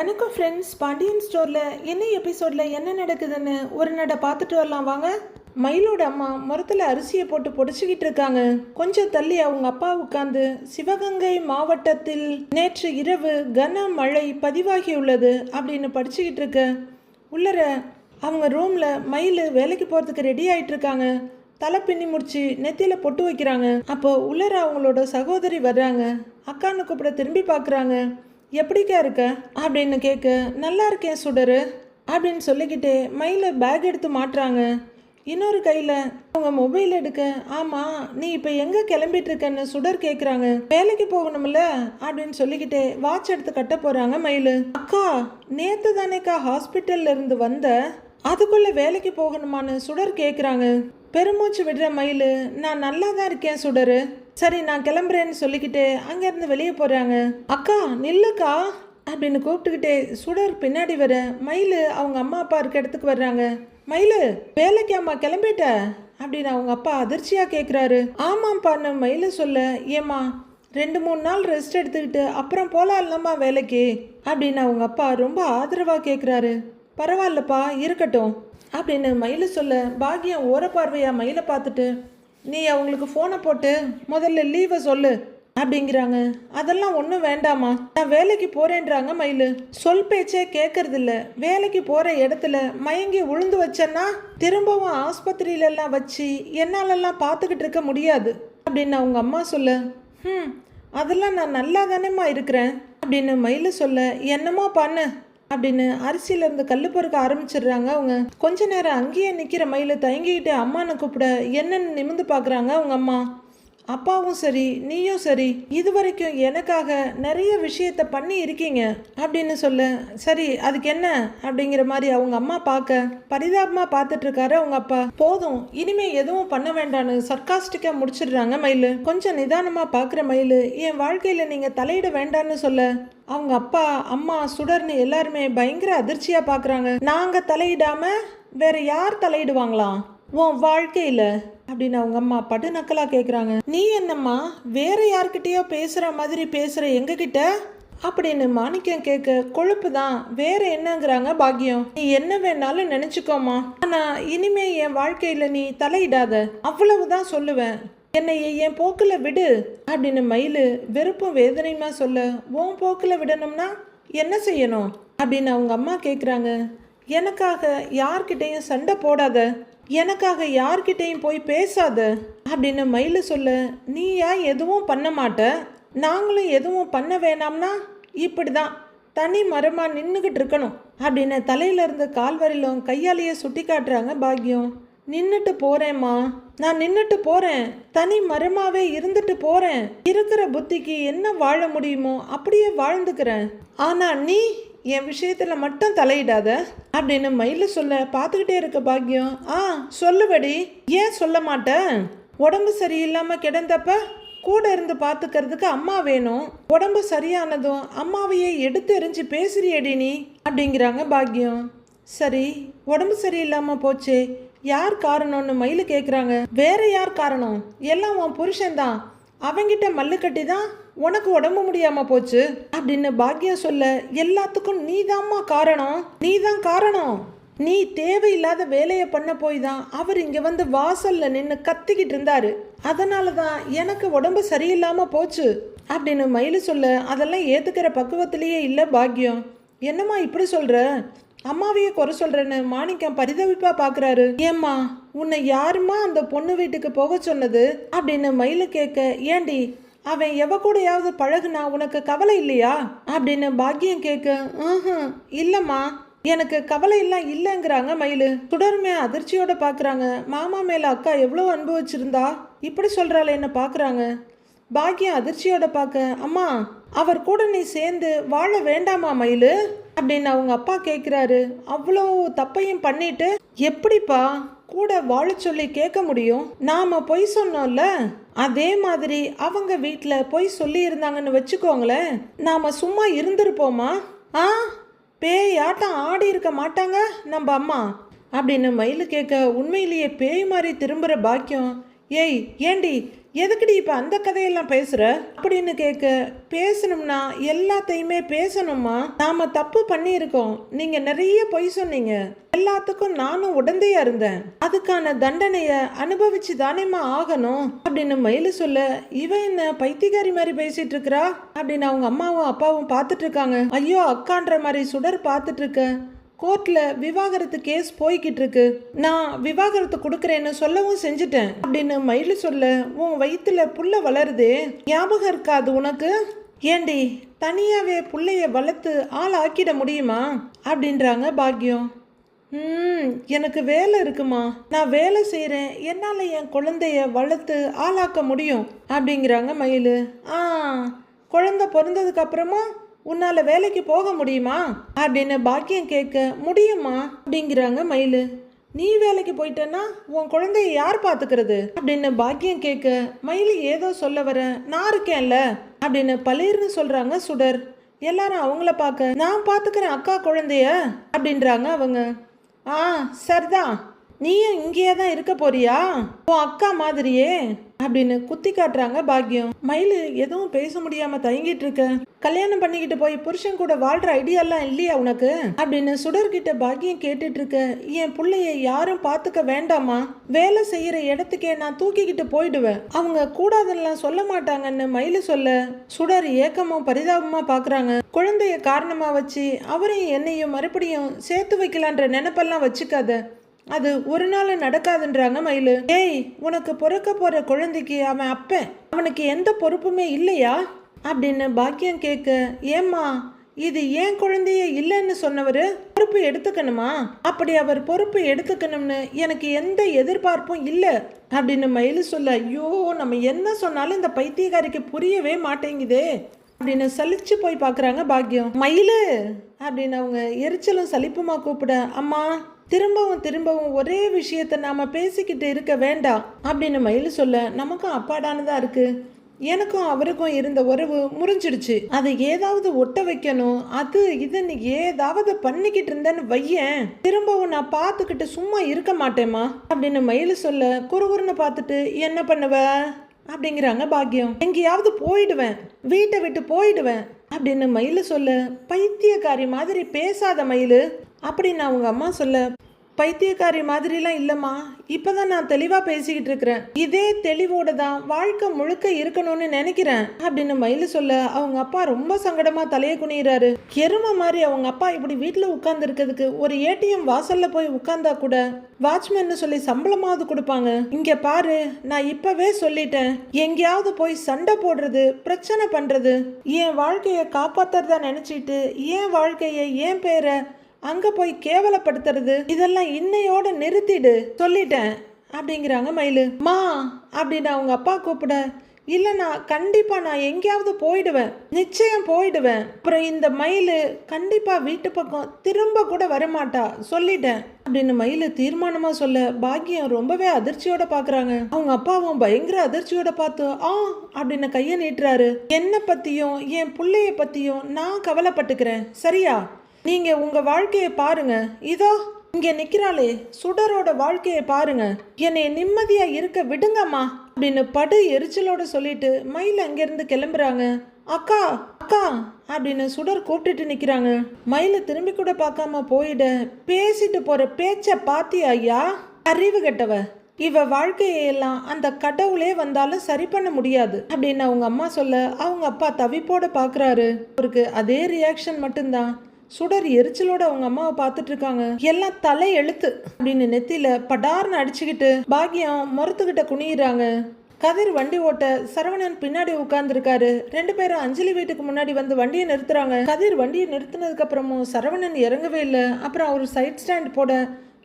வணக்கம் ஃப்ரெண்ட்ஸ். பாண்டியன் ஸ்டோரில் என்ன எபிசோடில் என்ன நடக்குதுன்னு ஒரு நட பார்த்துட்டு வரலாம் வாங்க. மயிலோட அம்மா முரத்தில் அரிசியை போட்டு பொடிச்சிக்கிட்டு இருக்காங்க. கொஞ்சம் தள்ளி அவங்க அப்பா உட்காந்து சிவகங்கை மாவட்டத்தில் நேற்று இரவு கனமழை பதிவாகியுள்ளது அப்படின்னு படிச்சுக்கிட்டு இருக்க. உள்ளர அவங்க ரூமில் மயில் வேலைக்கு போகிறதுக்கு ரெடி ஆகிட்டு இருக்காங்க. தலை பின்னி முடிச்சு நெத்தியில் பொட்டு வைக்கிறாங்க. அப்போ உள்ளர அவங்களோட சகோதரி வர்றாங்க. அக்கான்னு கூப்பிட திரும்பி பார்க்குறாங்க. எப்படிக்கா இருக்க அப்படின்னு கேட்க, நல்லா இருக்கேன் சுடரு அப்படின்னு சொல்லிக்கிட்டே மயில பேக் எடுத்து மாட்டுறாங்க. இன்னொரு கையில் அவங்க மொபைல் எடுக்க, ஆமாம் நீ இப்போ எங்கே கிளம்பிட்டு இருக்கன்னு சுடர் கேட்குறாங்க. வேலைக்கு போகணும்ல அப்படின்னு சொல்லிக்கிட்டே வாட்ச் எடுத்து கட்ட போகிறாங்க மயில். அக்கா நேற்று தானேக்கா ஹாஸ்பிட்டல்ல இருந்து வந்த, அதுக்குள்ளே வேலைக்கு போகணுமான்னு சுடர் கேட்குறாங்க. பெருமூச்சு விடுற மயில், நான் நல்லா தான் இருக்கேன் சுடரு, சரி நான் கிளம்புறேன்னு சொல்லிக்கிட்டு அங்கேருந்து வெளியே போகிறாங்க. அக்கா நில்லுக்கா அப்படின்னு கூப்பிட்டுக்கிட்டே சுடர் பின்னாடி வர மயில் அவங்க அம்மா அப்பா இருக்க இடத்துக்கு வர்றாங்க. மயில் வேலைக்கு அம்மா கிளம்பிட்ட அப்படின்னு அவங்க அப்பா அதிர்ச்சியாக கேட்குறாரு. ஆமாம்ப்பான்னு மயில் சொல்ல, ஏம்மா 2-3 நாள் ரெஸ்ட் எடுத்துக்கிட்டு அப்புறம் போகலாம்லம்மா வேலைக்கு அப்படின்னு அவங்க அப்பா ரொம்ப ஆதரவாக கேட்குறாரு. பரவாயில்லப்பா இருக்கட்டும் அப்படின்னு மயில் சொல்ல, பாக்கியம் ஓர பார்வையாக மயிலை பார்த்துட்டு, நீ அவங்களுக்கு ஃபோனை போட்டு முதல்ல லீவை சொல்லு அப்படிங்கிறாங்க. அதெல்லாம் ஒன்றும் வேண்டாமா, நான் வேலைக்கு போகிறேன்றாங்க மயில். சொல் பேச்சே கேட்கறதில்ல. வேலைக்கு போகிற இடத்துல மயங்கி உளுந்து வச்சேன்னா திரும்பவும் ஆஸ்பத்திரியிலெல்லாம் வச்சு என்னாலெல்லாம் பார்த்துக்கிட்டு இருக்க முடியாது அப்படின்னு அவங்க அம்மா சொல்ல, அதெல்லாம் நான் நல்லா தானேம்மா இருக்கிறேன் அப்படின்னு மயில் சொல்ல, என்னமோ பண்ணு அப்படின்னு அரிசியிலேருந்து கல் பொறுக்க ஆரம்பிச்சிடுறாங்க அவங்க. கொஞ்ச நேரம் அங்கேயே நிற்கிற மயில் தயங்கிக்கிட்டு அம்மானை கூப்பிட என்னன்னு நிமிந்து பார்க்குறாங்க அவங்க அம்மா. அப்பாவும் சரி நீயும் சரி இது வரைக்கும் எனக்காக நிறைய விஷயத்த பண்ணி இருக்கீங்க அப்படின்னு சொல்ல, சரி அதுக்கு என்ன அப்படிங்கிற மாதிரி அவங்க அம்மா பார்க்க பரிதாபமாக பார்த்துட்டு இருக்காரு அவங்க அப்பா. போதும் இனிமே எதுவும் பண்ண வேண்டான்னு சர்க்காஸ்டிக்காக முடிச்சிடுறாங்க மயில். கொஞ்சம் நிதானமாக பார்க்குற மயில், என் வாழ்க்கையில் நீங்கள் தலையிட வேண்டான்னு சொல்ல, அவங்க அப்பா அம்மா சுடர்னு எல்லாருமே பயங்கர அதிர்ச்சியாக பார்க்குறாங்க. நாங்கள் தலையிடாம வேற யார் தலையிடுவாங்களாம் உன் வாழ்க்கையில் அப்படின்னு அவங்க அம்மா படு நக்கலாக கேட்குறாங்க. நீ என்னம்மா வேற யார்கிட்டயோ பேசுகிற மாதிரி பேசுகிற எங்ககிட்ட அப்படின்னு மாணிக்கம் கேட்க, கொழுப்பு தான் வேற என்னங்கிறாங்க பாக்கியம். நீ என்ன வேணாலும் நினச்சிக்கோமா, ஆனால் இனிமே என் வாழ்க்கையில் நீ தலையிடாத அவ்வளவுதான் சொல்லுவேன், என்னை என் போக்கில் விடு அப்படின்னு மயில் வெறுப்பும் வேதனையுமா சொல்ல, உன் போக்கில் விடணும்னா என்ன செய்யணும் அப்படின்னு அவங்க அம்மா கேட்குறாங்க. எனக்காக யார்கிட்டையும் சண்டை போடாத, எனக்காக யார்கிட்டையும் போய் பேசாத அப்படின்னு மயில் சொல்ல, நீ ஏன் எதுவும் பண்ண மாட்ட, நாங்களும் எதுவும் பண்ண வேணாம்னா இப்படி தான் தனி மரமாக நின்றுக்கிட்டு இருக்கணும் அப்படின்னு தலையிலேருந்து கால் வரையிலும் கையாலேயே சுட்டி காட்டுறாங்க பாக்கியம். நின்றுட்டு போகிறேம்மா, நான் நின்றுட்டு போகிறேன், தனி மரமாகவே இருந்துட்டு போகிறேன், இருக்கிற புத்திக்கு என்ன வாழ முடியுமோ அப்படியே வாழ்ந்துக்கிறேன், ஆனால் நீ என் விஷயத்தில் மட்டும் தலையிடாத அப்படின்னு மயில் சொல்ல பார்த்துக்கிட்டே இருக்க பாக்கியம். சொல்லுவடி, ஏன் சொல்ல மாட்டேன், உடம்பு சரியில்லாமல் கிடந்தப்ப கூட இருந்து பார்த்துக்கிறதுக்கு அம்மா வேணும், உடம்பு சரியானதும் அம்மாவையே எடுத்து எறிஞ்சு பேசுறியடி நீ அப்படிங்கிறாங்க பாக்கியம். சரி உடம்பு சரியில்லாமல் போச்சு, யார் காரணம்னு மயில் கேட்குறாங்க. வேற யார் காரணம், எல்லாம் உன் புருஷன்தான், அவங்கிட்ட மல்லு கட்டி தான் உனக்கு உடம்பு முடியாம போச்சு அப்படின்னு பாக்கியம் சொல்ல, எல்லாத்துக்கும் நீதாம்மா காரணம், நீதான் காரணம், நீ தேவையில்லாத வேலையை பண்ண போய் தான் அவர் இங்கே வந்து வாசல்ல நின்று கத்திக்கிட்டு இருந்தாரு, அதனால தான் எனக்கு உடம்பு சரியில்லாம போச்சு அப்படின்னு மயில் சொல்ல, அதெல்லாம் ஏத்துக்கிற பக்குவத்திலேயே இல்லை பாக்கியம். என்னம்மா இப்படி சொல்ற, அம்மாவையே குறை சொல்றேன்னு மாணிக்கம் பரிதவிப்பா பார்க்குறாரு. ஏம்மா உன்னை யாருமா அந்த பொண்ணு வீட்டுக்கு போக சொன்னது அப்படின்னு மயில் கேட்க, ஏண்டி அவன் எவ கூடயாவது பழகுனா உனக்கு கவலை இல்லையா அப்படின்னு பாக்கியம் கேட்க, இல்லைம்மா எனக்கு கவலை எல்லாம் இல்லைங்கிறாங்க மயில். தொடர்மே அதிர்ச்சியோட பார்க்குறாங்க. மாமா மேலே அக்கா எவ்வளோ அன்பு வச்சிருந்தா இப்படி சொல்கிறாள் என்ன பார்க்குறாங்க. பாக்கியம் அதிர்ச்சியோட பார்க்க, அம்மா அவர் கூட நீ சேர்ந்து வாழ வேண்டாமா மயில் அப்படின்னு அவங்க அப்பா கேட்குறாரு. அவ்வளோ தப்பையும் பண்ணிட்டு எப்படிப்பா கூட வாழ சொல்லி கேட்க முடியும், நாம பொய் சொன்னோம்ல, அதே மாதிரி அவங்க வீட்டில் பொய் சொல்லி இருந்தாங்கன்னு வச்சுக்கோங்களேன், நாம சும்மா இருந்திருப்போமா, பேயாட்டம் ஆடி இருக்க மாட்டாங்க நம்ம அம்மா அப்படின்னு மயில் கேட்க, உண்மையிலேயே பேய் மாதிரி திரும்புகிற பாக்கியம் ஏய் ஏண்டி எதுக்குடி இப்போ அந்த கதையெல்லாம் பேசுற அப்படின்னு கேட்க, பேசணும்னா எல்லாத்தையுமே பேசணுமா? நாம தப்பு பண்ணியிருக்கோம், நீங்க நிறைய பொய் சொன்னீங்க, எல்லாத்துக்கும் நானும் உடந்தையா இருந்தேன், அதுக்கான தண்டனைய அனுபவிச்சு தானேமா ஆகணும் அப்படின்னு மயிலு சொல்ல, இவன் என்ன பைத்தியக்காரி மாதிரி பேசிட்டு இருக்கிறா அப்படின்னு அவங்க அம்மாவும் அப்பாவும் பார்த்துட்டு இருக்காங்க. ஐயோ அக்கான்ற மாதிரி சுடர் பார்த்துட்டு இருக்க. கோர்ட்ல விவாகரத்து கேஸ் போய்கிட்டு இருக்கு, நான் விவாகரத்து கொடுக்கறேன்னு சொல்லவும் செஞ்சுட்டேன் அப்படின்னு மயிலு சொல்ல, உன் வயிற்றுல புள்ள வளருதே, ஞாபகம் இருக்காது உனக்கு? ஏண்டி தனியாவே புள்ளைய வளர்த்து ஆள் ஆக்கிட முடியுமா அப்படின்றாங்க பாக்யம். எனக்கு வேலை இருக்குமா, நான் வேலை செய்கிறேன், என்னால் என் குழந்தைய வளர்த்து ஆளாக்க முடியும் அப்படிங்கிறாங்க மயிலு. குழந்தை பிறந்ததுக்கு அப்புறமா உன்னால வேலைக்கு போக முடியுமா அப்படின்னு பாக்கியம் கேட்க, முடியுமா அப்படிங்கிறாங்க மயிலு. நீ வேலைக்கு போயிட்டேன்னா உன் குழந்தைய யார் பார்த்துக்கிறது அப்படின்னு பாக்கியம் கேட்க, மயிலு ஏதோ சொல்ல வர, நான் இருக்கேன்ல அப்படின்னு பளீர்னு சொல்றாங்க சுடர். எல்லாரும் அவங்கள பார்க்க, நான் பார்த்துக்கிறேன் அக்கா குழந்தைய அப்படின்றாங்க அவங்க. சரிதான், நீயும் இங்கேயே தான் இருக்க போறியா உன் அக்கா மாதிரியே அப்படின்னு குத்தி காட்டுறாங்க பாக்யம். மயிலு எதுவும் பேச முடியாம தயங்கிட்டு இருக்க, கல்யாணம் பண்ணிக்கிட்டு போய் புருஷன் கூட வாழ்ற ஐடியாலாம் இல்லையா உனக்கு அப்படின்னு சுடர்கிட்ட பாக்யம் கேட்டுட்டு இருக்க. என் பிள்ளைய யாரும் பார்த்துக்க வேண்டாமா, வேலை செய்யற இடத்துக்கே நான் தூக்கிக்கிட்டு போயிடுவேன், அவங்க கூடாதெல்லாம் சொல்ல மாட்டாங்கன்னு மயிலு சொல்ல, சுடர் ஏக்கமும் பரிதாபமா பாக்குறாங்க. குழந்தைய காரணமா வச்சு அவரையும் என்னையும் மறுபடியும் சேர்த்து வைக்கலான்ற நினைப்பெல்லாம் வச்சுக்காத, அது ஒரு நாள் நடக்காதுன்றாங்க மயிலு. ஏய், உனக்கு பிறக்க போற குழந்தைக்கு அவன் அப்பன், அவனுக்கு எந்த பொறுப்புமே இல்லையா அப்படின்னு பாக்கியம் கேட்க, ஏம்மா இது ஏன் குழந்தைய இல்லைன்னு சொன்னவர் பொறுப்பு எடுத்துக்கணுமா, அப்படி அவர் பொறுப்பு எடுத்துக்கணும்னு எனக்கு எந்த எதிர்பார்ப்பும் இல்லை அப்படின்னு மயிலு சொல்ல, ஐயோ நம்ம என்ன சொன்னாலும் இந்த பைத்தியக்காரிக்கு புரியவே மாட்டேங்குதே அப்படின்னு சலிச்சு போய் பார்க்குறாங்க பாக்கியம். மயிலு அப்படின்னு அவங்க எரிச்சலும் சலிப்புமா கூப்பிட, அம்மா திரும்பவும் திரும்பவும் ஒரே விஷயத்த நாம பேசிக்கிட்டு இருக்க வேண்டாம் அப்படின்னு மயிலு சொல்ல, நமக்கும் அப்பாடானதா இருக்கு, எனக்கும் அவருக்கும் இருந்த உறவு முறிஞ்சிடுச்சு, அதை ஏதாவது ஒட்ட வைக்கணும், அது இதுன்னு ஏதாவது பண்ணிக்கிட்டு இருந்தேன்னு வையேன், திரும்பவும் நான் பார்த்துக்கிட்டு சும்மா இருக்க மாட்டேம்மா அப்படின்னு மயிலு சொல்ல, குறுகுறுன்னு பார்த்துட்டு என்ன பண்ணுவ அப்படிங்கிறாங்க பாக்கியம். எங்கேயாவது போயிடுவேன், வீட்டை விட்டு போயிடுவேன் அப்படின்னு மயிலு சொல்ல, பைத்தியக்காரி மாதிரி பேசாத மயிலு அப்படின்னு அவங்க அம்மா சொல்ல, பைத்தியக்காரி மாதிரிலாம் இல்லைம்மா, இப்போதான் நான் தெளிவாக பேசிக்கிட்டு இருக்கிறேன், இதே தெளிவோட தான் வாழ்க்கை முழுக்க இருக்கணும்னு நினைக்கிறேன் அப்படின்னு மயிலு சொல்ல, அவங்க அப்பா ரொம்ப சங்கடமா தலையை குனிறாரு. எருமை மாதிரி அவங்க அப்பா இப்படி வீட்டில் உட்கார்ந்து இருக்கிறதுக்கு ஒரு ஏடிஎம் வாசல்ல போய் உட்கார்ந்தா கூட வாட்ச்மேன் சொல்லி சம்பளமாவது கொடுப்பாங்க. இங்க பாரு, நான் இப்பவே சொல்லிட்டேன், எங்கேயாவது போய் சண்டை போடுறது, பிரச்சனை பண்றது, என் வாழ்க்கையை காப்பாத்துறதா நினைச்சிட்டு என் வாழ்க்கையை என் பேரை அங்க போய் கேவலப்படுத்துறது, இதெல்லாம் இன்னையோட நிறுத்திடு சொல்லிட்டேன் அப்படிங்கிறாங்க மயிலு. மா அப்படின்னு அவங்க அப்பா கூப்பிட, இல்லைண்ணா கண்டிப்பா நான் எங்கேயாவது போயிடுவேன், நிச்சயம் போயிடுவேன், அப்புறம் இந்த மயிலு கண்டிப்பா வீட்டு பக்கம் திரும்ப கூட வரமாட்டா சொல்லிட்டேன் அப்படின்னு மயிலு தீர்மானமா சொல்ல, பாக்கியம் ரொம்பவே அதிர்ச்சியோட பாக்குறாங்க. அவங்க அப்பாவும் பயங்கர அதிர்ச்சியோட பார்த்து அப்படின்னு கையை நீட்டுறாரு. என்னை பத்தியும் என் பிள்ளைய பத்தியும் நான் கவலைப்பட்டுக்கிறேன், சரியா? நீங்க உங்க வாழ்க்கையை பாருங்க, இதோ இங்க நிக்கிறாளே சுடரோட வாழ்க்கையை பாருங்க, என்னை நிம்மதியா இருக்க விடுங்கம்மா அப்படின்னு படு எரிச்சலோட சொல்லிட்டு மயில் அங்கிருந்து கிளம்புறாங்க. அக்கா அக்கா அப்படின்னு சுடர் கூப்பிட்டுட்டு நிக்கிறாங்க. மயில திரும்பி கூட பார்க்காம போயிட, பேசிட்டு போற பேச்ச பாத்தியா ஐயா, அறிவு கெட்டவ, இவ வாழ்க்கையெல்லாம் அந்த கடவுளே வந்தாலும் சரி பண்ண முடியாது அப்படின்னு அவங்க அம்மா சொல்ல, அவங்க அப்பா தவிப்போட பாக்குறாரு. அவருக்கு அதே ரியாக்ஷன் மட்டும்தான். சுடர் எரிச்சலோட அவங்க அம்மாவை பார்த்துட்டு இருக்காங்க. எல்லாம் தலை எழுத்து அப்படின்னு நெத்தியில படார்னு அடிச்சுக்கிட்டு பாக்கியம் முறத்துக்கிட்ட குனியிறாங்க. கதிர் வண்டி ஓட்ட சரவணன் பின்னாடி உட்கார்ந்துருக்காரு. ரெண்டு பேரும் அஞ்சலி வீட்டுக்கு முன்னாடி வந்து வண்டியை நிறுத்துறாங்க. கதிர் வண்டியை நிறுத்தினதுக்கு அப்புறமும் சரவணன் இறங்கவே இல்லை. அப்புறம் அவர் சைட் ஸ்டாண்ட் போட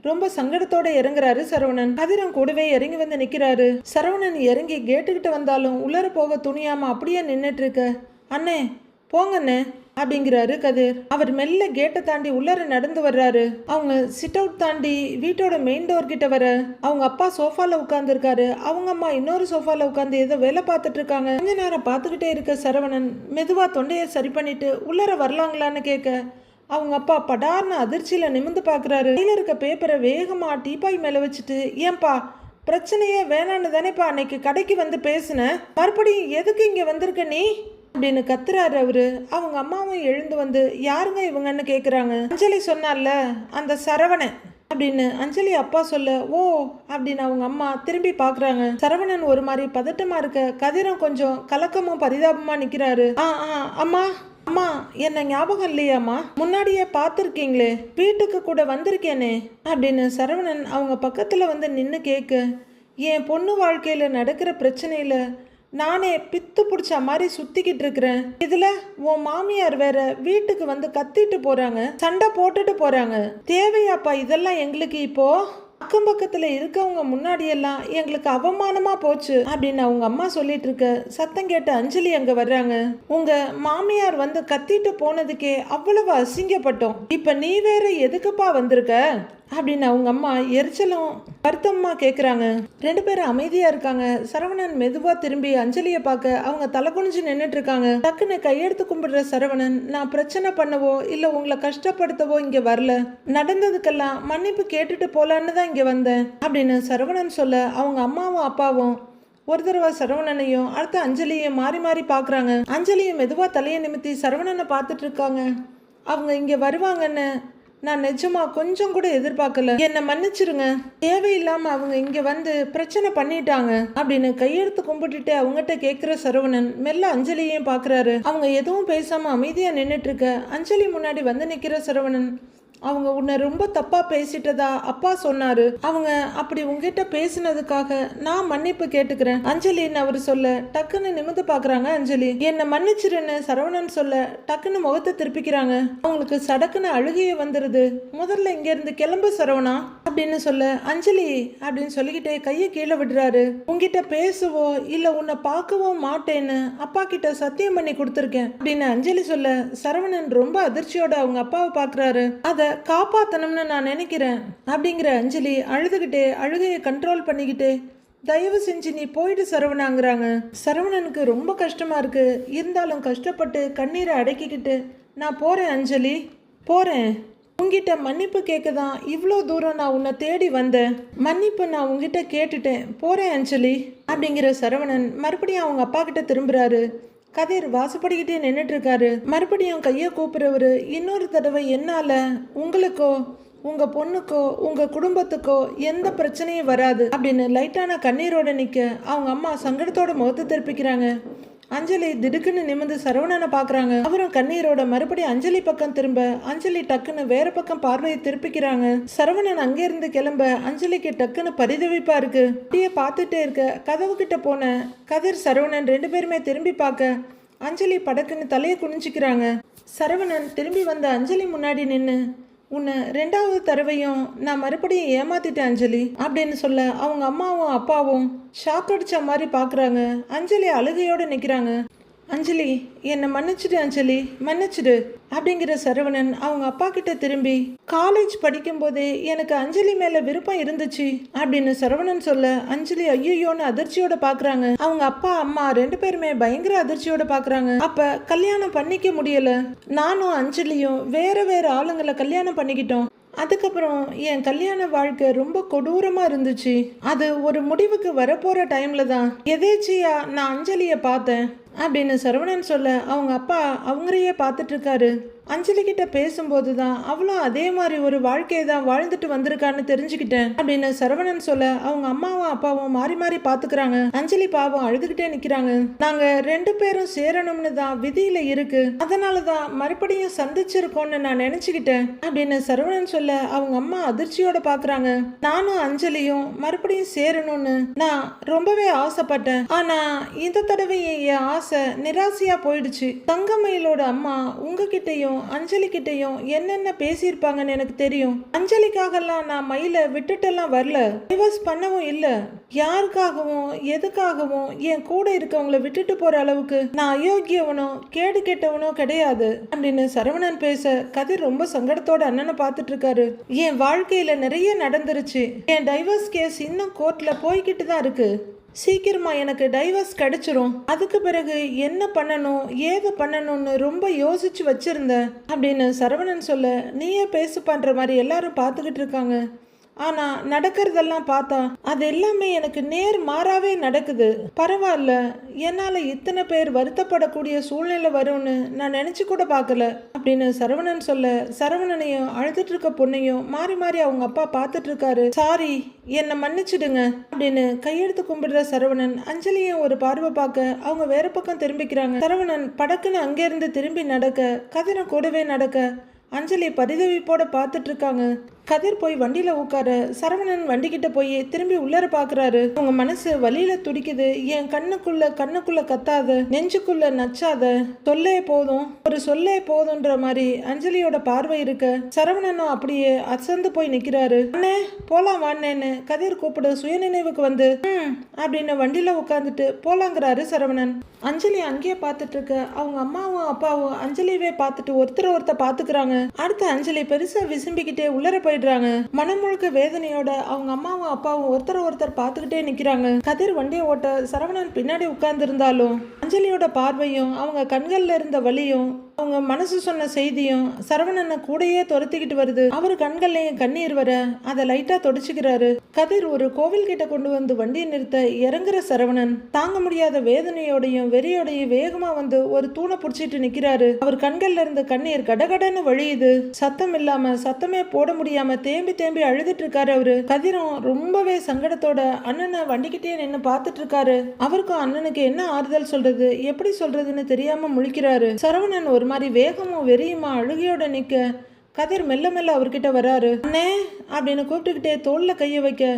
ரொம்ப சங்கடத்தோட இறங்குறாரு சரவணன். கதிரம் கூடவே இறங்கி வந்து நிக்கிறாரு. சரவணன் இறங்கி கேட்டுக்கிட்டு வந்தாலும் உள்ளர போக துணியாம அப்படியே நின்னுட்டு இருக்க, அண்ணே போங்கண்ணே அப்படிங்கிறாரு கதிர். அவர் மெல்ல கேட்டை தாண்டி உள்ளர நடந்து வர்றாரு. அவங்க சிட் அவுட் தாண்டி வீட்டோட மெயின் டோர் கிட்ட வர அவங்க அப்பா சோஃபால உட்கார்ந்து இருக்காரு. அவங்க அம்மா இன்னொரு சோஃபால உட்காந்து ஏதோ வேலை பார்த்துட்டு இருக்காங்க. கொஞ்ச நேரம் பார்த்துக்கிட்டே இருக்க சரவணன் மெதுவா தொண்டையை சரி பண்ணிட்டு உள்ளர வரலாங்களான்னு கேட்க அவங்க அப்பா படார்னு அதிர்ச்சியில நிமிந்து பாக்குறாரு. கையில இருக்க பேப்பரை வேகமா டீப்பாய் மேல வச்சுட்டு, ஏன்பா பிரச்சனையே வேணான்னு தானேப்பா அன்னைக்கு கடைக்கு வந்து பேசுனேன், மறுபடியும் எதுக்கு இங்க வந்திருக்க நீ அப்படின்னு கத்துறாரு அவரு. அவங்க அம்மாவும் எழுந்து வந்து யாருங்க இவங்கன்னு கேக்குறாங்க. அஞ்சலி சொன்னால அந்த சரவணன் அப்படின்னு அஞ்சலி அப்பா சொல்ல, ஓ அப்படின்னு அவங்க அம்மா திரும்பி பாக்குறாங்க. சரவணன் ஒரு மாதிரி பதட்டமா இருக்க, கதிரும் கொஞ்சம் கலக்கமும் பரிதாபமா நிக்கிறாரு. அம்மா அம்மா என்ன ஞாபகம் இல்லையாம்மா, முன்னாடியே பார்த்துருக்கீங்களே, வீட்டுக்கு கூட வந்திருக்கேனே அப்படின்னு சரவணன் அவங்க பக்கத்துல வந்து நின்று கேட்க, என் பொண்ணு வாழ்க்கையில நடக்கிற பிரச்சனையில நானே பித்து பிடிச்ச மாதிரி சுத்திக்கிட்டு இருக்கிறேன். இதுல உன் மாமியார் வேற வீட்டுக்கு வந்து கத்திட்டு போறாங்க, சண்டை போட்டுட்டு போறாங்க. தேவையாப்பா இதெல்லாம் எங்களுக்கு? இப்போ அக்கம் பக்கத்துல இருக்கவங்க முன்னாடியெல்லாம் எங்களுக்கு அவமானமா போச்சு அப்படின்னு அவங்க அம்மா சொல்லிட்டு இருக்க சத்தம் கேட்ட அஞ்சலி அங்க வர்றாங்க. உங்க மாமியார் வந்து கத்திட்டு போனதுக்கே அவ்வளவு அசிங்கப்பட்டோம், இப்ப நீ வேற எதுக்குப்பா வந்திருக்க அப்படின்னு அவங்க அம்மா எரிச்சலும் வருத்தமா கேக்குறாங்க. ரெண்டு பேரும் அமைதியா இருக்காங்க. சரவணன் மெதுவா திரும்பி அஞ்சலியை பார்க்க அவங்க தலை குனிஞ்சு நின்றுட்டு இருக்காங்க. டக்குன்னு கையெடுத்து கும்பிடுற சரவணன், நான் பிரச்சனை பண்ணவோ இல்ல உங்களை கஷ்டப்படுத்தவோ இங்க வரல, நடந்ததுக்கெல்லாம் மன்னிப்பு கேட்டுட்டு போலான்னு தான் இங்க வந்தேன் அப்படின்னு சரவணன் சொல்ல, அவங்க அம்மாவும் அப்பாவும் ஒரு தடவை சரவணனையும் அடுத்த அஞ்சலியும் மாறி மாறி பாக்குறாங்க. அஞ்சலியும் மெதுவா தலையை நிமித்தி சரவணனை பார்த்துட்டு இருக்காங்க. அவங்க இங்க வருவாங்கன்னு நான் நிஜமா கொஞ்சம் கூட எதிர்பார்க்கல, என்னை மன்னிச்சிருங்க, தேவையில்லாம அவங்க இங்க வந்து பிரச்சனை பண்ணிட்டாங்க அப்படின்னு கையெடுத்து கும்பிட்டுட்டு அவங்ககிட்ட கேட்கிற சரவணன் மெல்ல அஞ்சலியையும் பாக்குறாரு. அவங்க எதுவும் பேசாம அமைதியா நின்றுட்டு இருக்க அஞ்சலி முன்னாடி வந்து நிக்கிற சரவணன், அவங்க உன்னை ரொம்ப தப்பா பேசிட்டதா அப்பா சொன்னாரு, அவங்க அப்படி உங்ககிட்ட பேசினதுக்காக நான் மன்னிப்பு கேட்டுக்கிறேன் அஞ்சலின்னு அவர் சொல்ல, டக்குன்னு நிமிந்து பாக்குறாங்க அஞ்சலி. என்னை மன்னிச்சிருன்னு சரவணன் சொல்ல டக்குன்னு முகத்தை திருப்பிக்கிறாங்க. அவங்களுக்கு சடக்குன்னு அழுகையே வந்துருது. முதல்ல இங்க இருந்து கிளம்பு சரவணா அப்படின்னு சொல்ல, அஞ்சலி அப்படின்னு சொல்லிக்கிட்டே கையை கீழே விடுறாரு. உங்ககிட்ட பேசவோ இல்ல உன்னை பார்க்கவோ மாட்டேன்னு அப்பா கிட்ட சத்தியம் பண்ணி கொடுத்துருக்கேன் அப்படின்னு அஞ்சலி சொல்ல, சரவணன் ரொம்ப அதிர்ச்சியோட அவங்க அப்பாவை பாக்குறாரு. அத காப்பாத்தணும்னு நான் நினைக்கிறேன் அப்படிங்கிற அஞ்சலி அழுதுகிட்டே அழுகையை கண்ட்ரோல் பண்ணிக்கிட்டே, தயவு செஞ்சு நீ போயிட்டு சரவணாங்கிறாங்க. சரவணனுக்கு ரொம்ப கஷ்டமா இருக்கு, இருந்தாலும் கஷ்டப்பட்டு கண்ணீரை அடக்கிக்கிட்டு, நான் போறேன் அஞ்சலி, போறேன், உங்ககிட்ட மன்னிப்பு கேட்க தான் இவ்வளோ தூரம் நான் உன்னை தேடி வந்தேன், மன்னிப்பு நான் உங்ககிட்ட கேட்டுட்டேன், போறேன் அஞ்சலி அப்படிங்கிற சரவணன் மறுபடியும் அவங்க அப்பா கிட்ட திரும்புறாரு. கதிர் வாசப்படிக்கிட்டே நின்றுட்டு இருக்காரு. மறுபடியும் கையை கூப்பிடுறவரு, இன்னொரு தடவை என்னால உங்களுக்கோ உங்க பொண்ணுக்கோ உங்க குடும்பத்துக்கோ எந்த பிரச்சனையும் வராது அப்படின்னு லைட்டான கண்ணீரோட நிக்க அவங்க அம்மா சங்கடத்தோட முகத்தை திருப்பிக்கிறாங்க. அஞ்சலி திடுக்குன்னு நிமிந்து சரவணனை பாக்குறாங்க. அவரும் கண்ணீரோட மறுபடியும் அஞ்சலி பக்கம் திரும்ப அஞ்சலி டக்குன்னு வேற பக்கம் பார்வையை திருப்பிக்கிறாங்க. சரவணன் அங்கிருந்து கிளம்ப அஞ்சலிக்கு டக்குன்னு பரிதவிப்பா இருக்கு. அப்படியே பார்த்துட்டே இருக்க கதவு கிட்ட போன கதிர் சரவணன் ரெண்டு பேருமே திரும்பி பார்க்க அஞ்சலி படக்குன்னு தலையை குனிஞ்சிக்கிறாங்க. சரவணன் திரும்பி வந்த அஞ்சலி முன்னாடி நின்று, உன்னை ரெண்டாவது தடவையும் நான் மறுபடியும் ஏமாத்திட்டேன் அஞ்சலி அப்படின்னு சொல்ல அவங்க அம்மாவும் அப்பாவும் ஷாக் அடிச்ச மாதிரி பாக்குறாங்க. அஞ்சலி அழுகையோட நிக்கிறாங்க. அஞ்சலி என்னை மன்னிச்சிடு அஞ்சலி, மன்னிச்சிடு அப்படிங்கிற சரவணன் அவங்க அப்பா கிட்ட திரும்பி, காலேஜ் படிக்கும் போதே எனக்கு அஞ்சலி மேல விருப்பம் இருந்துச்சு அப்படின்னு சரவணன் சொல்ல அஞ்சலி ஐயோன்னு அதிர்ச்சியோட பாக்குறாங்க. அவங்க அப்பா அம்மா ரெண்டு பேருமே பயங்கர அதிர்ச்சியோட பாக்குறாங்க. அப்ப கல்யாணம் பண்ணிக்க முடியல, நானும் அஞ்சலியும் வேற வேற ஆளுங்களை கல்யாணம் பண்ணிக்கிட்டோம். அதுக்கப்புறம் என் கல்யாண வாழ்க்கை ரொம்ப கொடூரமா இருந்துச்சு. அது ஒரு முடிவுக்கு வரப்போற டைம்ல தான் எதேச்சியா நான் அஞ்சலியை பார்த்தேன் அப்படின்னு சரவணன் சொல்ல அவங்க அப்பா அவங்களையே பார்த்துட்டு இருக்காரு. அஞ்சலி கிட்ட பேசும்போது தான் அவளும் அதே மாதிரி ஒரு வாழ்க்கையை தான் வாழ்ந்துட்டு வந்திருக்கான்னு தெரிஞ்சுக்கிட்டேன் அப்படின்னு சரவணன் சொல்ல அவங்க அம்மாவும் அப்பாவும் மாறி மாறி பாத்துக்கிறாங்க. அஞ்சலி பாவம் அழுதுகிட்டே நிக்கிறாங்க. நாங்க ரெண்டு பேரும் சேரணும்னு தான் விதியில இருக்கு, அதனாலதான் மறுபடியும் சந்திச்சிருக்கோம்னு நான் நினைச்சுக்கிட்டேன் அப்படின்னு சரவணன் சொல்ல அவங்க அம்மா அதிர்ச்சியோட பாக்குறாங்க. நானும் அஞ்சலியும் மறுபடியும் சேரணும்னு நான் ரொம்பவே ஆசைப்பட்டேன், ஆனா இந்த தடவை என் ஆசை நிராசையா போயிடுச்சு. தங்கமயிலோட அம்மா உங்ககிட்டயும் அஞ்சலி கிட்டையும் என்னென்ன பேசியிருப்பாங்கன்னு எனக்கு தெரியும். அஞ்சலிக்காகலாம் நான் மயில விட்டுட்டெல்லாம் வரல, டிவோர்ஸ் பண்ணவும் இல்ல, யாருக்காகவும் எதுக்காகவும் என் கூட இருக்கவங்கள விட்டுட்டு போற அளவுக்கு நான் அயோக்கியவனோ கேடு கெட்டவனோ கிடையாது அப்படின்னு சரவணன் பேச கதிர் ரொம்ப சங்கடத்தோட அண்ணனை பார்த்துட்டு இருக்காரு. என் வாழ்க்கையில நிறைய நடந்துருச்சு, என் டைவர்ஸ் கேஸ் இன்னும் கோர்ட்ல போய்கிட்டு தான் இருக்கு, சீக்கிரமா எனக்கு டைவர்ஸ் கிடைச்சிரும், அதுக்கு பிறகு என்ன பண்ணணும் ஏது பண்ணணும்னு ரொம்ப யோசிச்சு வச்சிருந்தேன் அப்படின்னு சரவணன் சொல்ல, நீயே பேசு பண்ற மாதிரி எல்லாரும் பார்த்துக்கிட்டு இருக்காங்க. ஆனா நடக்கிறதெல்லாம் பார்த்தா அது எல்லாமே எனக்கு நேர் மாறாவே நடக்குது. பரவாயில்ல, என்னால இத்தனை பேர் வருத்தப்படக்கூடிய சூழ்நிலை வரும்னு நான் நினைச்சு கூட பார்க்கல அப்படின்னு சரவணன் சொல்ல, சரவணனையும் அழுதுட்டு இருக்க பொண்ணையும் மாறி மாறி அவங்க அப்பா பார்த்துட்டு இருக்காரு. சாரி, என்னை மன்னிச்சிடுங்க அப்படின்னு கையெடுத்து கும்பிடுற சரவணன் அஞ்சலியும் ஒரு பார்வை பார்க்க அவங்க வேற பக்கம் திரும்பிக்கிறாங்க. சரவணன் படக்குன்னு அங்கிருந்து திரும்பி நடக்க, கதிரை கூடவே நடக்க அஞ்சலி பரிதவிப்போட பார்த்துட்டு இருக்காங்க. கதிர் போய் வண்டியில உட்கார சரவணன் வண்டிக்கிட்ட போய் திரும்பி உள்ளர பாக்குறாரு. அவங்க மனசு வலியில துடிக்குது. என் கண்ணுக்குள்ள கத்தாத, நெஞ்சுக்குள்ள நச்சாத, சொல்லே போதும், ஒரு சொல்லே போதும்ன்ற மாதிரி அஞ்சலியோட பார்வை இருக்க சரவணனும் அப்படியே அசந்து போய் நிக்கிறாரு. அண்ணே போலாம் வாண்ணேன்னு கதிர் கூப்பிடு சுயநினைவுக்கு வந்து அப்படின்னு வண்டியில உட்காந்துட்டு போலாங்கிறாரு சரவணன். அஞ்சலி அங்கேயே பார்த்துட்டு இருக்க அவங்க அம்மாவும் அப்பாவும் அஞ்சலியவே பார்த்துட்டு ஒருத்தர் பார்த்துக்கிறாங்க. அடுத்து அஞ்சலி பெருசா விசும்பிக்கிட்டே உள்ளர போயிடுறாங்க. மனம் முழுக்க வேதனையோட அவங்க அம்மாவும் அப்பாவும் ஒருத்தர் பார்த்துக்கிட்டே நிக்கிறாங்க. கதிர் வண்டியை ஓட்ட சரவணன் பின்னாடி உட்கார்ந்து இருந்தாலும் அஞ்சலியோட பார்வையும் அவங்க கண்கள்ல இருந்த வலியும் அவங்க மனசு சொன்ன செய்தியும் சரவணனை கூடையே துரத்திக்கிட்டு வருது. அவரு கண்கள்லையும் கண்ணீர் வர அதை லைட்டா தொடச்சுக்கிறாரு. கதிர் ஒரு கோவில் கிட்ட கொண்டு வந்து வண்டியை நிறுத்த இறங்குற சரவணன் தாங்க முடியாத வேதனையோடையும் வெறியோடையும் வேகமா வந்து ஒரு தூணை பிடிச்சிட்டு நிக்கிறாரு. அவர் கண்கள்ல இருந்து கண்ணீர் கடகடன்னு வழியுது. சத்தம் இல்லாம சத்தமே போட முடியாம தேம்பி அழுதுட்டு இருக்காரு அவரு. கதிரும் ரொம்பவே சங்கடத்தோட அண்ணனை வண்டிக்கிட்டே நின்று பார்த்துட்டு இருக்காரு. அவருக்கும் அண்ணனுக்கு என்ன ஆறுதல் சொல்றது, எப்படி சொல்றதுன்னு தெரியாம முழிக்கிறாரு. சரவணன் ஒரு மாதிரி வேகமும் வெறியுமா அழுகையோட நிக்க கதிர் மெல்ல அவர்கிட்ட வராரு. அண்ணே அப்படின்னு கூப்பிட்டுக்கிட்டே தோல்ல கைய வைக்க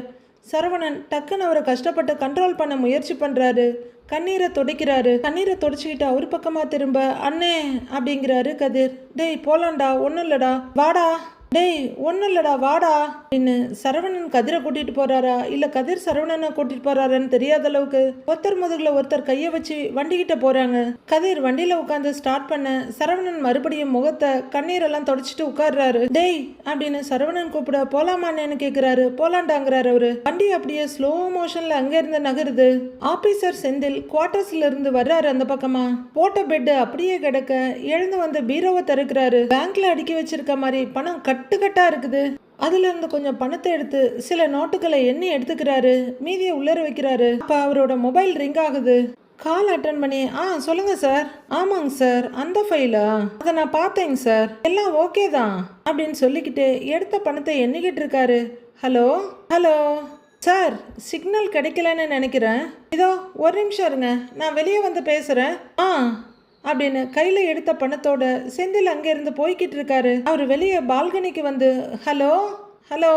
சரவணன் டக்குன்னு அவரை கஷ்டப்பட்டு கண்ட்ரோல் பண்ண முயற்சி பண்றாரு. கண்ணீரை துடைக்கிறாரு. கண்ணீரை துடைச்சிக்கிட்டு அவர் பக்கமா திரும்ப அண்ணே அப்படிங்கிறாரு கதிர். டேய் போலாண்டா, ஒன்னும் இல்லடா, வாடா, டேய் ஒன்னும் இல்லடா வாடா அப்படின்னு சரவணன் கதிரை கூட்டிட்டு போறாரா இல்ல கதிர் சரவணனை கூட்டிட்டு போறாருன்னு தெரியாத அளவுக்கு ஒருத்தர் முதுகுல ஒருத்தர் கைய வச்சு வண்டிக்கிட்ட போறாங்க. கதிர் வண்டியில உட்காந்து ஸ்டார்ட் பண்ண சரவணன் மறுபடியும் முகத்தை கண்ணீரெல்லாம் தொடச்சிட்டு உட்கார்றாரு. டேய் அப்படின்னு சரவணன் கூப்பிட போலாமான்னு கேக்குறாரு. போலாண்டாங்கிறாரு அவரு. வண்டி அப்படியே ஸ்லோ மோஷன்ல அங்க இருந்து நகருது. ஆபீசர் செந்தில் குவார்டர்ஸ்ல இருந்து வர்றாரு. அந்த பக்கமா போட்ட பெட் அப்படியே கிடக்க எழுந்து வந்து பீரோவை திறக்கிறாரு. பேங்க்ல அடுக்கி வச்சிருக்க மாதிரி பணம் கட்டுக்கட்டா இருக்குது. அதுல இருந்து கொஞ்சம் பணத்தை எடுத்து சில நோட்டுகளை எண்ணி எடுத்துக்கிறாரு. மீதியை உள்ளர வைக்கிறாரு. அப்ப அவரோட மொபைல் ரிங் ஆகுது. கால் அட்டன் பண்ணி சொல்லுங்க சார். ஆமாங்க சார், அந்த ஃபைலா, அதை நான் பார்த்தேங்க சார், எல்லாம் ஓகே தான் அப்படின்னு சொல்லிக்கிட்டு எடுத்த பணத்தை எண்ணிக்கிட்டு இருக்காரு. ஹலோ ஹலோ சார், சிக்னல் கிடைக்கலன்னு நினைக்கிறேன். இதோ ஒரு நிமிஷம் இருங்க, நான் வெளியே வந்து பேசுறேன் அப்படின்னு கையில எடுத்த பணத்தோட செந்தில் அங்கிருந்து போய்கிட்டு இருக்காரு. அவர் வெளியே பால்கனிக்கு வந்து ஹலோ ஹலோ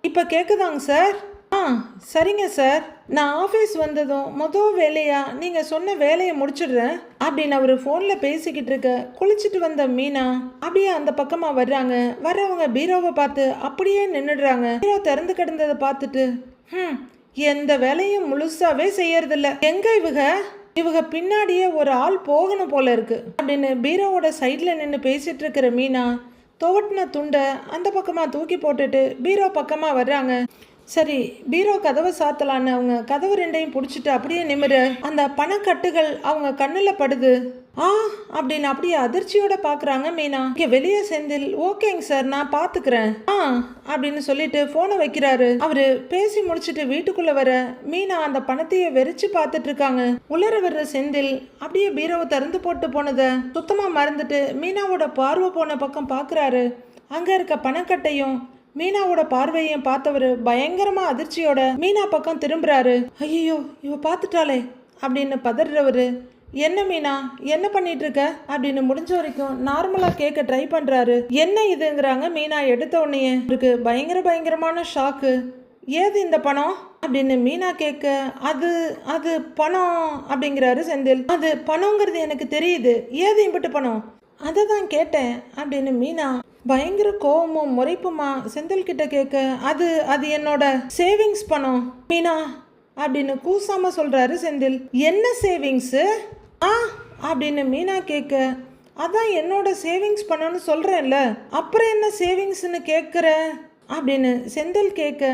இப்ப கேக்குதாங்க சார்? சரிங்க சார், நான் ஆஃபீஸ் வந்ததும் முதல் வேலையா நீங்க சொன்ன வேலையை முடிச்சிடுறேன் அப்படின்னு அவரு போன்ல பேசிக்கிட்டு இருக்க குளிச்சுட்டு வந்த மீனா அப்படியே அந்த பக்கமா வர்றாங்க. வர்றவங்க பீரோவை பார்த்து அப்படியே நின்னுடுறாங்க. பீரோ திறந்து கிடந்ததை பார்த்துட்டு எந்த வேலையும் முழுசாவே செய்யறதில்ல, எங்க இவங்க பின்னாடியே ஒரு ஆள் போகணும் போல இருக்கு அப்படின்னு பீரோவோட சைட்ல நின்று பேசிட்டு இருக்கிற மீனா துவட்டின துண்டை அந்த பக்கமா தூக்கி போட்டுட்டு பீரோ பக்கமா வர்றாங்க. சரி, பீரோ கதவை சாத்தலான்னு அவங்க கதவு ரெண்டையும் பிடிச்சிட்டு அப்படியே நிமிர அந்த பணக்கட்டுகள் அவங்க கண்ணுல படுது. அப்படின்னு அப்படியே அதிர்ச்சியோட பாக்குறாங்க மீனா. இங்க வெளியே செந்தில் ஓகேங்க சார், நான் பாத்துக்கிறேன் அப்படின்னு சொல்லிட்டு போனை வைக்கிறாரு. அவரு பேசி முடிச்சுட்டு வீட்டுக்குள்ள வர மீனா அந்த பணத்தையே வெறிச்சு பார்த்துட்டு இருக்காங்க. உள்ளர வர்ற செந்தில் அப்படியே பீரோவை திறந்து போட்டு போனதை சுத்தமா மறந்துட்டு மீனாவோட பார்வை போன பக்கம் பாக்குறாரு. அங்க இருக்க பணக்கட்டையும் மீனாவோட பார்வையும் பார்த்தவரு பயங்கரமா அதிர்ச்சியோட மீனா பக்கம் திரும்புறாரு. ஐயோ இவ பார்த்துட்டாளே அப்படின்னு பதறவரு. என்ன மீனா, என்ன பண்ணிட்டு இருக்க அப்படின்னு முடிஞ்ச வரைக்கும் நார்மலா கேட்க ட்ரை பண்றாரு. என்ன இதுங்கிறாங்க மீனா. எடுத்த உடனே இருக்கு பயங்கரமான ஷாக்கு. ஏது இந்த பணம் அப்படின்னு மீனா கேட்க அது பணம் அப்படிங்கிறாரு செந்தில். அது பணங்கிறது எனக்கு தெரியுது, ஏது இம்பிட்டு பணம், அதை தான் கேட்டேன் அப்படின்னு மீனா பயங்கர கோவமும் முறைப்புமா செந்தில் கிட்ட கேட்க அது என்னோட சேவிங்ஸ் பணம் மீனா அப்படின்னு கூசாம சொல்றாரு செந்தில். என்ன சேவிங்ஸ் அப்படின்னு மீனா கேட்க அதான் என்னோட சேவிங்ஸ் பணம்னு சொல்றேன்ல, அப்புறம் என்ன சேவிங்ஸ்னு கேட்குற அப்படின்னு செந்தில் கேட்க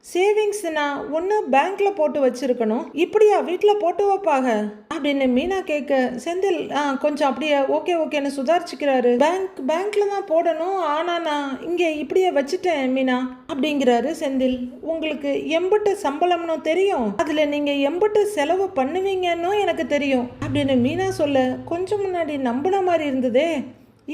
சேவிங்ஸ்னா ஒன்று பேங்க்ல போட்டு வச்சிருக்கணும், இப்படியா வீட்டில் போட்டு வைப்பாங்க அப்படின்னு மீனா கேட்க செந்தில் கொஞ்சம் அப்படியே ஓகேன்னு சுதாரிச்சுக்கிறாரு. பேங்க்ல தான் போடணும், ஆனா நான் இங்கே இப்படியே வச்சுட்டேன் மீனா அப்படிங்கிறாரு செந்தில். உங்களுக்கு எம்பிட்டு சம்பளம்னு தெரியும், அதுல நீங்க எம்பிட்டு செலவு பண்ணுவீங்கன்னு எனக்கு தெரியும் அப்படின்னு மீனா சொல்ல கொஞ்சம் முன்னாடி நம்பின மாதிரி இருந்ததே,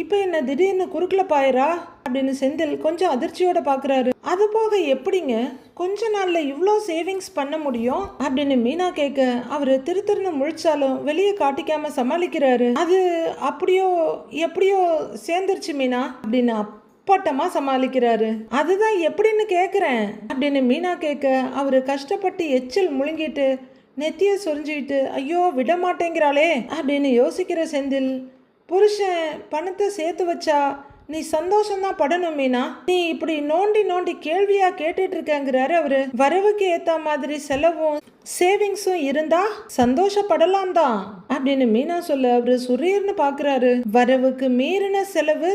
இப்போ என்ன திடீர்னு குறுக்கல பாயரா அப்படின்னு செந்தில் கொஞ்சம் அதிர்ச்சியோட பார்க்குறாரு. அது போக எப்படிங்க கொஞ்ச நாளில் இவ்வளோ சேவிங்ஸ் பண்ண முடியும் அப்படின்னு மீனா கேட்க அவர் திருன்னு முழிச்சாலும் வெளியே காட்டிக்காம சமாளிக்கிறாரு. அது அப்படியோ எப்படியோ சேர்ந்துருச்சு மீனா அப்படின்னு அப்பட்டமா சமாளிக்கிறாரு. அதுதான் எப்படின்னு கேட்குறேன் அப்படின்னு மீனா கேட்க அவர் கஷ்டப்பட்டு எச்சில் முழுங்கிட்டு நெத்திய சொரிஞ்சுக்கிட்டு ஐயோ விட மாட்டேங்கிறாளே அப்படின்னு யோசிக்கிற செந்தில், புருஷன் பணத்தை சேர்த்து வச்சா நீ சந்தோஷம்தான் படணும் மீனா, நீ இப்படி நோண்டி கேள்வியா கேட்டுட்டு இருக்கங்கிறாரு அவரு. வரவுக்கு ஏத்த மாதிரி செலவும் சேவிங்ஸும் இருந்தா சந்தோஷப்படலாம் தான் அப்படின்னு மீனா சொல்ல அவரு சுரீர்னு பாக்குறாரு. வரவுக்கு மீறின செலவு,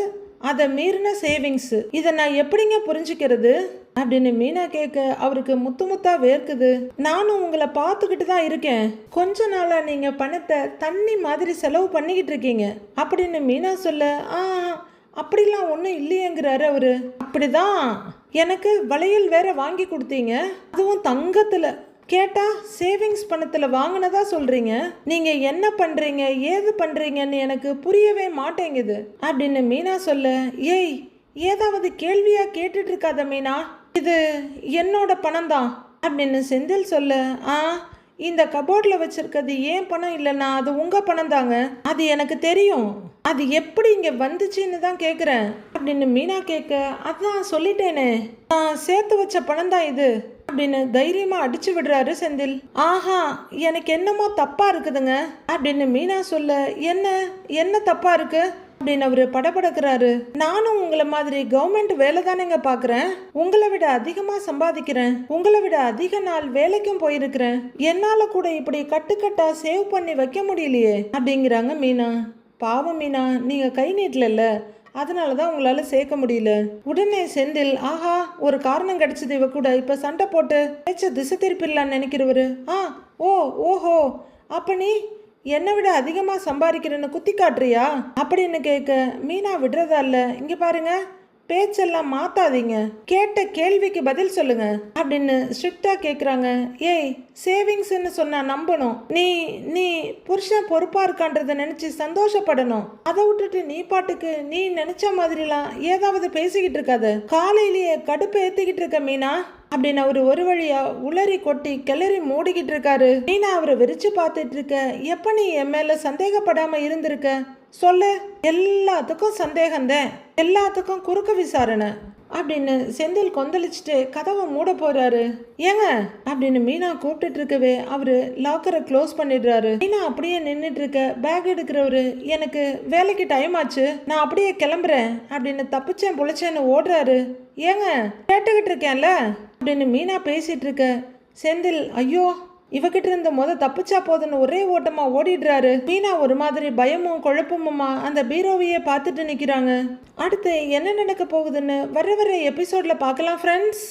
அதை மீறின சேவிங்ஸ், இதை நான் எப்படிங்க புரிஞ்சுக்கிறது அப்படின்னு மீனா கேட்க அவருக்கு முத்தா வேர்க்குது. நானும் உங்களை பார்த்துக்கிட்டு தான் இருக்கேன், கொஞ்ச நாளா நீங்க பணத்தை தண்ணி மாதிரி செலவு பண்ணிக்கிட்டு இருக்கீங்க அப்படின்னு மீனா சொல்ல அப்படிலாம் ஒன்றும் இல்லையேங்கிறாரு அவரு. அப்படிதான், எனக்கு வளையல் வேற வாங்கி கொடுத்தீங்க, அதுவும் தங்கத்துல, கேட்டா சேவிங்ஸ் பணத்துல வாங்கினதா சொல்றீங்க, நீங்க என்ன பண்றீங்க ஏது பண்றீங்கன்னு எனக்கு புரியவே மாட்டேங்குது அப்படின்னு மீனா சொல்ல, ஏய் ஏதாவது கேள்வியா கேட்டுட்டு இருக்காத மீனா, இது என்னோட பணம் தான் அப்படின்னு செந்தில் சொல்ல, இந்த கபோர்டில் வச்சிருக்கிறது ஏன் பணம் இல்லைன்னா அது உங்க பணம் தாங்க, அது எனக்கு தெரியும், அது எப்படி இங்க வந்துச்சுன்னு தான் கேட்குறேன் அப்படின்னு மீனா கேட்க, அதான் சொல்லிட்டேனே நான் சேர்த்து வச்ச பணம் தான் இது அப்படின்னு தைரியமா அடிச்சு விடுறாரு செந்தில். எனக்கு என்னமோ தப்பா இருக்குதுங்க அப்படின்னு மீனா சொல்ல, என்ன தப்பா இருக்கு அப்படின்னு அவரு படபடக்கிறாரு. நானும் உங்களை மாதிரி கவர்மெண்ட் வேலை தானேங்க பாக்குறேன், உங்களை விட அதிகமா சம்பாதிக்கிறேன், உங்களை விட அதிக நாள் வேலைக்கும் போயிருக்கிறேன், என்னால கூட இப்படி கட்டுக்கட்டா சேவ் பண்ணி வைக்க முடியலையே அப்படிங்கிறாங்க மீனா. பாவம் மீனா, நீங்க கை நீட்டல, அதனாலதான் உங்களால சேர்க்க முடியல. உடனே செந்தில், ஒரு காரணம் கிடைச்சது இவ கூட, இப்ப சண்டை போட்டு பேச்ச திசை திருப்பிடலான்னு நினைக்கிறவரு. ஓஹோ அப்ப நீ என்னை விட அதிகமாக சம்பாதிக்கிறேன்னு குத்தி காட்டுறியா அப்படின்னு கேட்க மீனா விடுறதா இல்லை, இங்கே பாருங்க பேச்செல்லாம் மாத்தாதீங்க, கேட்ட கேள்விக்கு பதில் சொல்லுங்க அப்படின்னு ஸ்ட்ரிக்டா கேட்குறாங்க. ஏய் சேவிங்ஸ்ன்னு சொன்னா நம்பணும், நீ புருஷன் பொறுப்பா இருக்கான்றத நினைச்சு சந்தோஷப்படணும், அதை விட்டுட்டு நீ பாட்டுக்கு நீ நினைச்ச மாதிரிலாம் ஏதாவது பேசிக்கிட்டு இருக்காத, காலையிலேயே கடுப்பு ஏத்திக்கிட்டு இருக்க மீனா அப்படின்னு அவரு ஒரு வழியா உளறி கொட்டி கிளறி மூடிக்கிட்டு இருக்காரு. மீனா அவரை வெறிச்சு பார்த்துட்டு இருக்க, எப்ப நீ என் மேல சந்தேகப்படாம இருந்திருக்க சொல்லு, எல்லாத்துக்கும் சந்தேகம்தான், எல்லாத்துக்கும் குறுக்க விசாரணை அப்படின்னு செந்தில் கொந்தளிச்சுட்டு கதவை மூட போறாரு. ஏங்க அப்படின்னு மீனா கூப்பிட்டு இருக்கவே அவரு லாக்கரை க்ளோஸ் பண்ணிடுறாரு. மீனா அப்படியே நின்றுட்டு இருக்க, பேக் எடுக்கிறவரு, எனக்கு வேலைக்கு டைம் ஆச்சு நான் அப்படியே கிளம்புறேன் அப்படின்னு தப்பிச்சேன் புழைச்சேன்னு ஓடுறாரு. ஏங்க கேட்டுக்கிட்டு இருக்கேன்ல அப்படின்னு மீனா பேசிட்டு இருக்க, செந்தில் ஐயோ இவகிட்ட இருந்த தப்பிச்சா போதுன்னு ஒரே ஓட்டமா ஓடிடுறாரு. மீனா ஒரு மாதிரி பயமும் குழப்பமுமா அந்த பீரோவையே பார்த்துட்டு நிக்கிறாங்க. அடுத்து என்ன நடக்க போகுதுன்னு வர எபிசோட்ல பார்க்கலாம் ஃப்ரெண்ட்ஸ்.